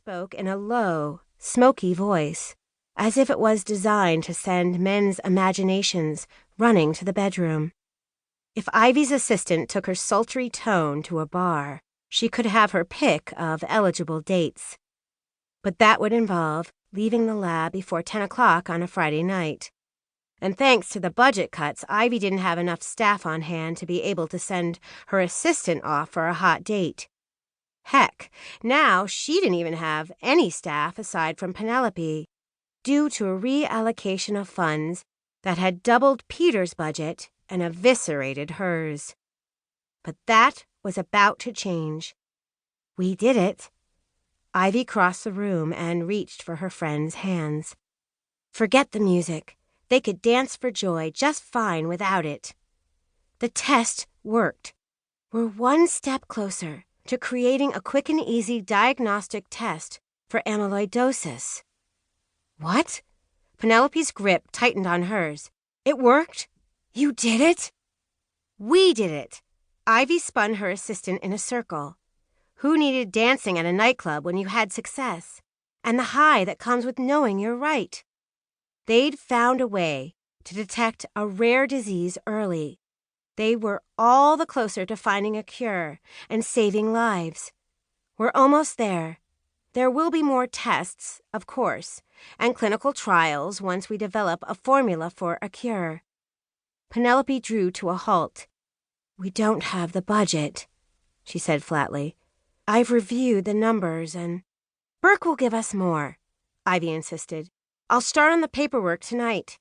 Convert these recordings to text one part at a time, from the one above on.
spoke in a low, smoky voice, as if it was designed to send men's imaginations running to the bedroom. If Ivy's assistant took her sultry tone to a bar, she could have her pick of eligible dates. But that would involve leaving the lab before 10 o'clock on a Friday night. And thanks to the budget cuts, Ivy didn't have enough staff on hand to be able to send her assistant off for a hot date. Heck, now she didn't even have any staff aside from Penelope, due to a reallocation of funds that had doubled Peter's budget and eviscerated hers. But that was about to change. We did it. Ivy crossed the room and reached for her friend's hands. Forget the music. They could dance for joy just fine without it. The test worked. We're one step closer to creating a quick and easy diagnostic test for amyloidosis. What? Penelope's grip tightened on hers. It worked? You did it? We did it. Ivy spun her assistant in a circle. Who needed dancing at a nightclub when you had success? And the high that comes with knowing you're right. They'd found a way to detect a rare disease early. They were all the closer to finding a cure and saving lives. We're almost there. There will be more tests, of course, and clinical trials once we develop a formula for a cure. Penelope drew to a halt. We don't have the budget, she said flatly. I've reviewed the numbers and... Burke will give us more, Ivy insisted. I'll start on the paperwork tonight.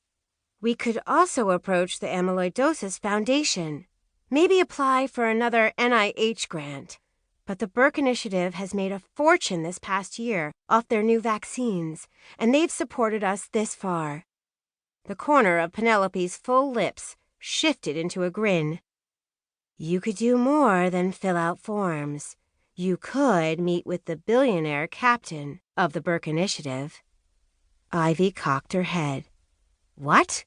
We could also approach the Amyloidosis Foundation. Maybe apply for another NIH grant. But the Burke Initiative has made a fortune this past year off their new vaccines, and they've supported us this far. The corner of Penelope's full lips shifted into a grin. You could do more than fill out forms. You could meet with the billionaire captain of the Burke Initiative. Ivy cocked her head. What?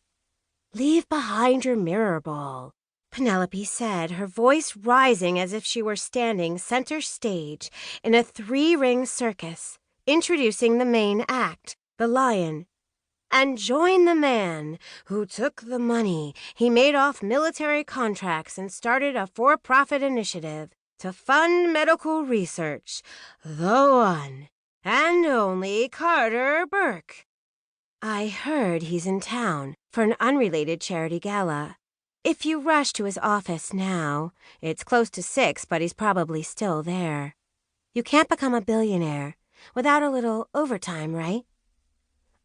Leave behind your mirror ball, Penelope said, her voice rising as if she were standing center stage in a 3-ring circus, introducing the main act, the lion. And join the man who took the money he made off military contracts and started a for-profit initiative to fund medical research, the one and only Carter Burke. I heard he's in town for an unrelated charity gala. If you rush to his office now, it's close to 6, but he's probably still there. You can't become a billionaire without a little overtime, right?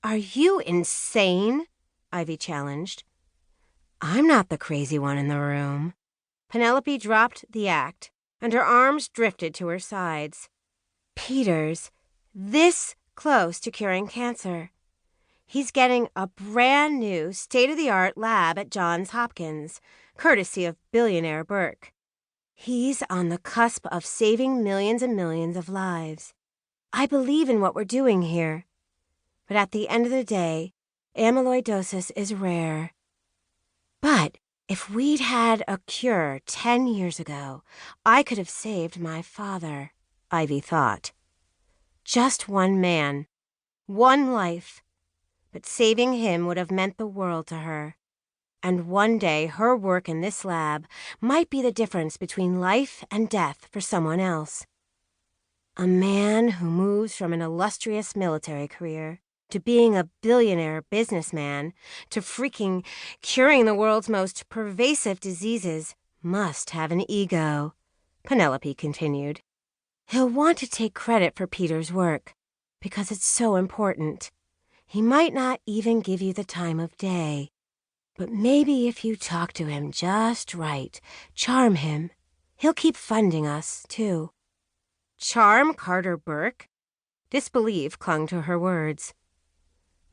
Are you insane? Ivy challenged. I'm not the crazy one in the room. Penelope dropped the act, and her arms drifted to her sides. Peter's this close to curing cancer. He's getting a brand new state-of-the-art lab at Johns Hopkins, courtesy of billionaire Burke. He's on the cusp of saving millions and millions of lives. I believe in what we're doing here. But at the end of the day, amyloidosis is rare. But if we'd had a cure 10 years ago, I could have saved my father, Ivy thought. Just one man, one life. But saving him would have meant the world to her. And one day her work in this lab might be the difference between life and death for someone else. A man who moves from an illustrious military career to being a billionaire businessman to freaking curing the world's most pervasive diseases must have an ego, Penelope continued. He'll want to take credit for Peter's work because it's so important. He might not even give you the time of day. But maybe if you talk to him just right, charm him, he'll keep funding us, too. Charm Carter Burke? Disbelief clung to her words.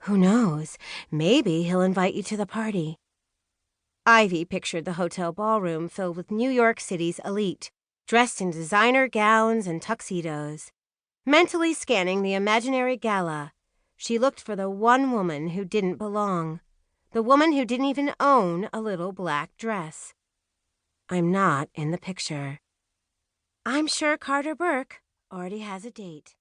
Who knows? Maybe he'll invite you to the party. Ivy pictured the hotel ballroom filled with New York City's elite, dressed in designer gowns and tuxedos. Mentally scanning the imaginary gala, she looked for the one woman who didn't belong, the woman who didn't even own a little black dress. I'm not in the picture. I'm sure Carter Burke already has a date.